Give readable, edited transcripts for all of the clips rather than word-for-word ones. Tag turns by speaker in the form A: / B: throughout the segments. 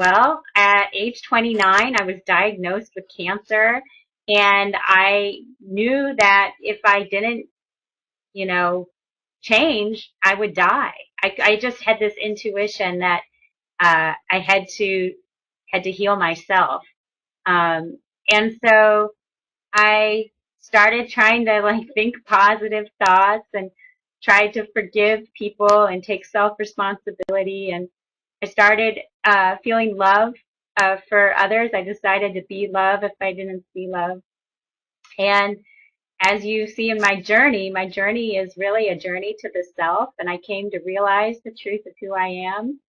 A: Well, at age 29, I was diagnosed with cancer, and I knew that if I didn't, you know, change, I would die. I just had this intuition that I had to heal myself. Um, and so I started trying to like think positive thoughts and tried to forgive people and take self-responsibility. And I started feeling love for others. I decided to be love if I didn't see love. And as you see in my journey is really a journey to the self. And I came to realize the truth of who I am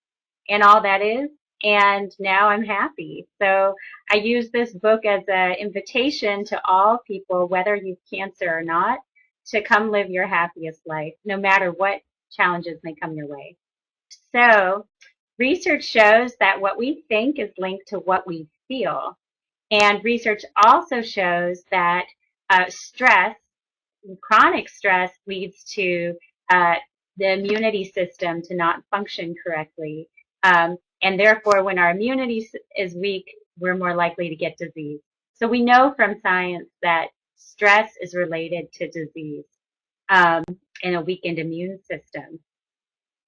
A: and all that is. And now I'm happy. So I use this book as an invitation to all people, whether you've cancer or not, to come live your happiest life, no matter what challenges may come your way. So research shows that what we think is linked to what we feel. And research also shows that stress, chronic stress, leads to uh, the immunity system to not function correctly. And therefore, when our immunity is weak, we're more likely to get disease. So we know from science that stress is related to disease um, and a weakened immune system.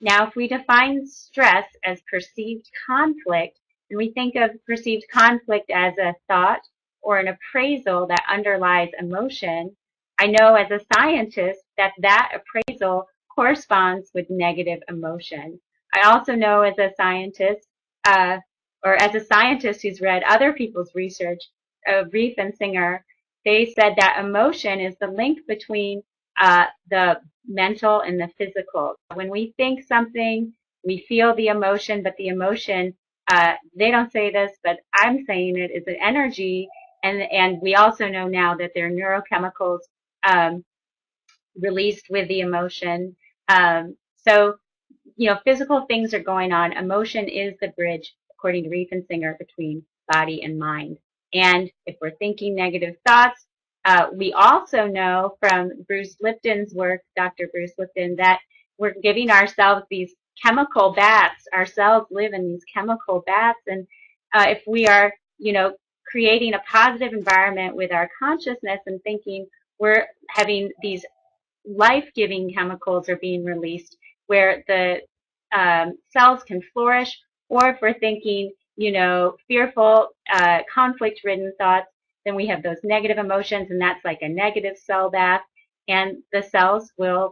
A: Now, if we define stress as perceived conflict, and we think of perceived conflict as a thought or an appraisal that underlies emotion, I know as a scientist that that appraisal corresponds with negative emotion. I also know as a scientist, or as a scientist who's read other people's research, Reef and Singer, they said that emotion is the link between the mental and the physical. When we think something, we feel the emotion, but the emotion, they don't say this, but I'm saying it, is an energy. And we also know now that there are neurochemicals um, released with the emotion. So, physical things are going on. Emotion is the bridge, according to Reef and Singer, between body and mind. And if we're thinking negative thoughts, we also know from Bruce Lipton's work, Dr. Bruce Lipton, that we're giving ourselves these chemical baths. Our cells live in these chemical baths. And if we are, creating a positive environment with our consciousness and thinking, we're having these life-giving chemicals are being released where the cells can flourish, or if we're thinking, fearful, conflict-ridden thoughts, then we have those negative emotions, and that's like a negative cell bath, and the cells will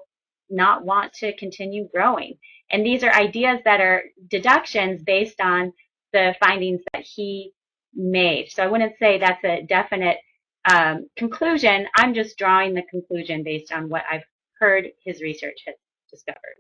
A: not want to continue growing. And these are ideas that are deductions based on the findings that he made. So I wouldn't say that's a definite conclusion. I'm just drawing the conclusion based on what I've heard his research has discovered.